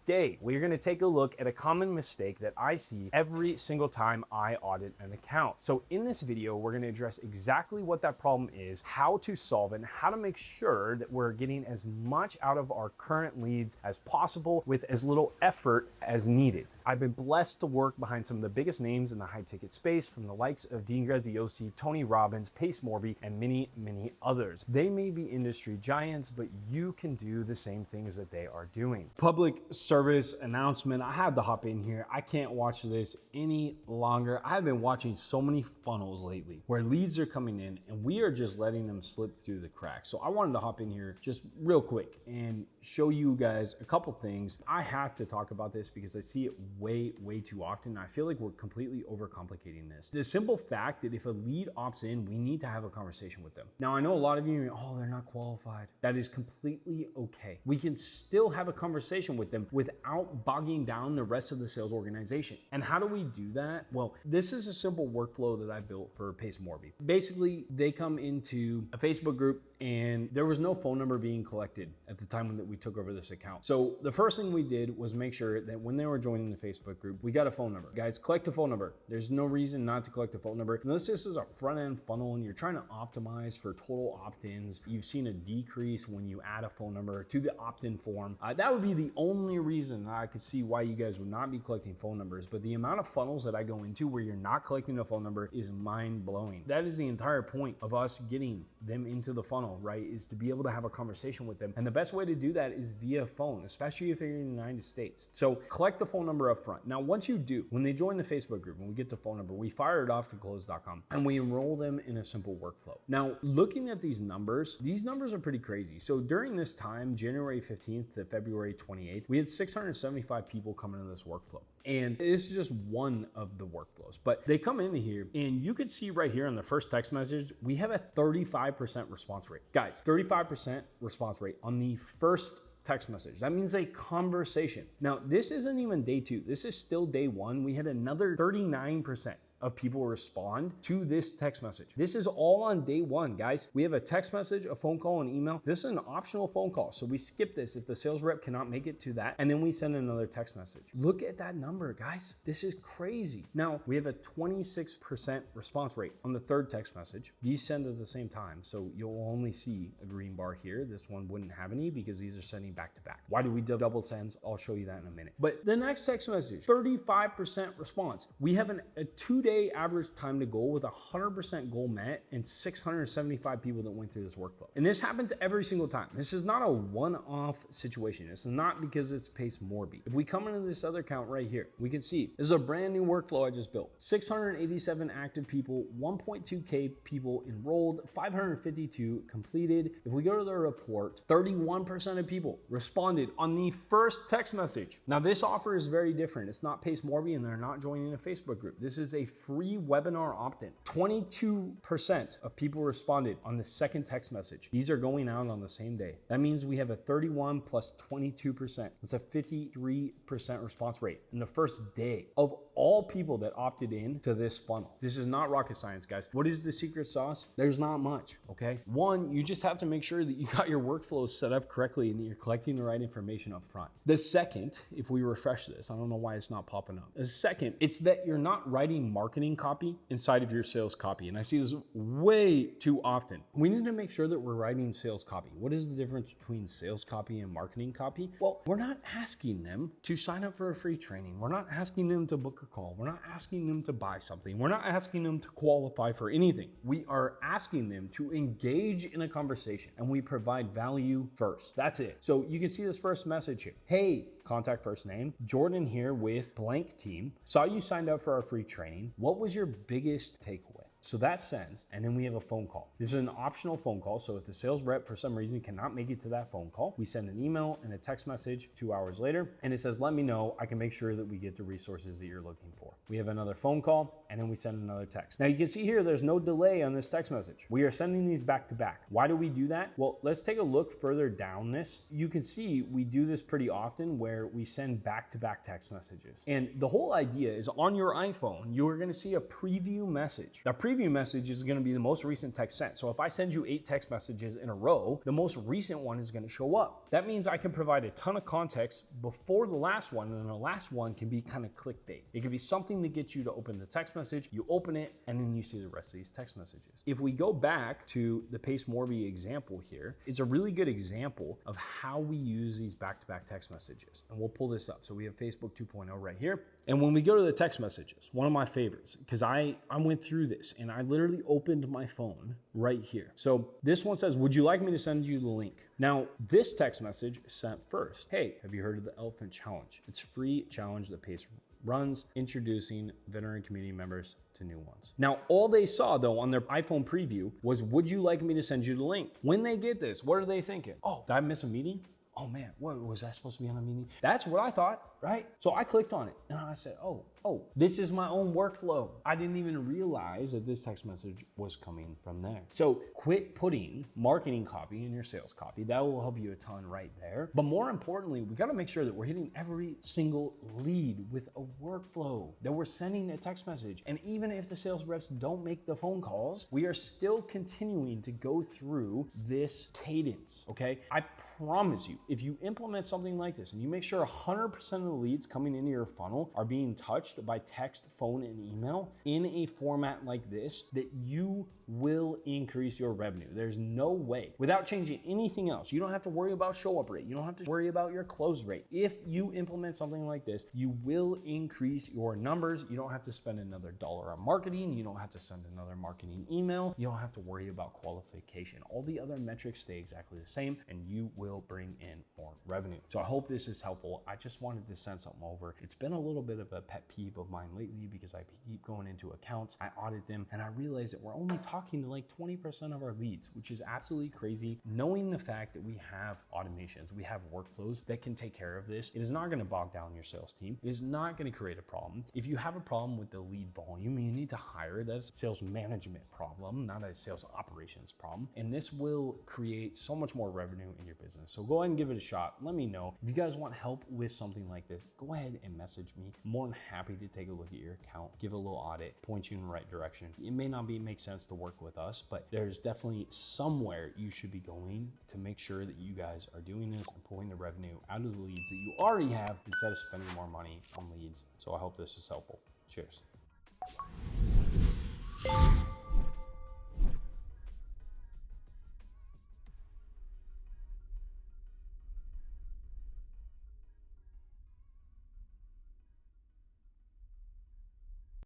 Today, we're gonna take a look at a common mistake that I see every single time I audit an account. So in this video, we're gonna address exactly what that problem is, how to solve it, and how to make sure that we're getting as much out of our current leads as possible with as little effort as needed. I've been blessed to work behind some of the biggest names in the high ticket space, from the likes of Dean Graziosi, Tony Robbins, Pace Morby, and many, many others. They may be industry giants, but you can do the same things that they are doing. Public service announcement. I had to hop in here. I can't watch this any longer. I've been watching so many funnels lately where leads are coming in and we are just letting them slip through the cracks. So I wanted to hop in here just real quick and show you guys a couple things. I have to talk about this because I see it way too often. I feel like we're completely overcomplicating this. The simple fact that if a lead opts in, we need to have a conversation with them. Now, I know a lot of you are, oh, they're not qualified. That is completely okay. We can still have a conversation with them without bogging down the rest of the sales organization. And how do we do that? Well, this is a simple workflow that I built for Pace Morby. Basically, they come into a Facebook group and there was no phone number being collected at the time that we took over this account. So the first thing we did was make sure that when they were joining the Facebook group, we got a phone number. Guys, collect a phone number. There's no reason not to collect a phone number. Unless this is a front-end funnel and you're trying to optimize for total opt-ins, you've seen a decrease when you add a phone number to the opt-in form. That would be the only reason that I could see why you guys would not be collecting phone numbers. But the amount of funnels that I go into where you're not collecting a phone number is mind-blowing. That is the entire point of us getting them into the funnel, right? Is to be able to have a conversation with them. And the best way to do that is via phone, especially if you're in the United States. So collect the phone number up front. Now, once you do, when they join the Facebook group and we get the phone number, we fire it off to close.com and we enroll them in a simple workflow. Now, looking at these numbers are pretty crazy. So during this time, January 15th to February 28th, we had 675 people come into this workflow. And this is just one of the workflows, but they come into here and you can see right here on the first text message, we have a 35% response rate. Guys, 35% response rate on the first text message. That means a conversation. Now, this isn't even day two. This is still day one. We had another 39% of people respond to this text message. This is all on day one, guys. We have a text message, a phone call, an email. This is an optional phone call. So we skip this if the sales rep cannot make it to that. And then we send another text message. Look at that number, guys. This is crazy. Now, we have a 26% response rate on the third text message. These send at the same time. So you'll only see a green bar here. This one wouldn't have any because these are sending back to back. Why do we do double sends? I'll show you that in a minute. But the next text message, 35% response. We have a 2-day average time to goal with 100% goal met and 675 people that went through this workflow. And this happens every single time. This is not a one-off situation. It's not because it's Pace Morby. If we come into this other account right here, we can see this is a brand new workflow I just built. 687 active people, 1.2K people enrolled, 552 completed. If we go to the report, 31% of people responded on the first text message. Now, this offer is very different. It's not Pace Morby and they're not joining a Facebook group. This is a free webinar opt-in. 22% of people responded on the second text message. These are going out on the same day. That means we have a 31 plus 22%. That's a 53% response rate in the first day of all people that opted in to this funnel. This is not rocket science, guys. What is the secret sauce? There's not much, okay? One, you just have to make sure that you got your workflows set up correctly and that you're collecting the right information up front. The second, if we refresh this, I don't know why it's not popping up. The second, it's that you're not writing marketing copy inside of your sales copy. And I see this way too often. We need to make sure that we're writing sales copy. What is the difference between sales copy and marketing copy? Well, we're not asking them to sign up for a free training. We're not asking them to book a call. We're not asking them to buy something. We're not asking them to qualify for anything. We are asking them to engage in a conversation and we provide value first. That's it. So you can see this first message here. Hey, contact first name, Jordan here with blank team. Saw you signed up for our free training. What was your biggest takeaway? So that sends, and then we have a phone call. This is an optional phone call. So if the sales rep for some reason cannot make it to that phone call, we send an email and a text message 2 hours later, and it says, let me know, I can make sure that we get the resources that you're looking for. We have another phone call, and then we send another text. Now you can see here, there's no delay on this text message. We are sending these back to back. Why do we do that? Well, let's take a look further down this. You can see we do this pretty often where we send back to back text messages. And the whole idea is on your iPhone, you're gonna see a preview message. Now, preview preview message is going to be the most recent text sent. So if I send you 8 text messages in a row, the most recent one is going to show up. That means I can provide a ton of context before the last one, and then the last one can be kind of clickbait. It can be something that gets you to open the text message, you open it, and then you see the rest of these text messages. If we go back to the Pace Morby example here, it's a really good example of how we use these back-to-back text messages. And we'll pull this up. So we have Facebook 2.0 right here. And when we go to the text messages, one of my favorites, because I went through this and I literally opened my phone right here. So this one says, would you like me to send you the link? Now, this text message sent first. Hey, have you heard of the Elephant Challenge? It's a free challenge that Pace runs, introducing veteran community members to new ones. Now, all they saw though on their iPhone preview was, would you like me to send you the link? When they get this, what are they thinking? Oh, did I miss a meeting? Oh man, what was I supposed to be on a meeting? That's what I thought, right? So I clicked on it and I said, oh, this is my own workflow. I didn't even realize that this text message was coming from there. So quit putting marketing copy in your sales copy. That will help you a ton right there. But more importantly, we gotta make sure that we're hitting every single lead with a workflow, that we're sending a text message. And even if the sales reps don't make the phone calls, we are still continuing to go through this cadence, okay? I promise you, if you implement something like this and you make sure 100% of the leads coming into your funnel are being touched by text, phone, and email in a format like this, that you will increase your revenue. There's no way, without changing anything else. You don't have to worry about show up rate. You don't have to worry about your close rate. If you implement something like this, you will increase your numbers. You don't have to spend another dollar on marketing. You don't have to send another marketing email. You don't have to worry about qualification. All the other metrics stay exactly the same, and you will bring in more revenue. So I hope this is helpful. I just wanted to send something over. It's been a little bit of a pet peeve of mine lately because I keep going into accounts, I audit them, and I realize that we're only talking to like 20% of our leads, which is absolutely crazy. Knowing the fact that we have automations, we have workflows that can take care of this, it is not going to bog down your sales team. It is not going to create a problem. If you have a problem with the lead volume, you need to hire. That's a sales management problem, not a sales operations problem. And this will create so much more revenue in your business. So go ahead and give it a shot. Let me know. If you guys want help with something like this, go ahead and message me. I'm more than happy to take a look at your account, give a little audit, point you in the right direction. It may not make sense to work with us, but there's definitely somewhere you should be going to make sure that you guys are doing this and pulling the revenue out of the leads that you already have instead of spending more money on leads. So I hope this is helpful. Cheers.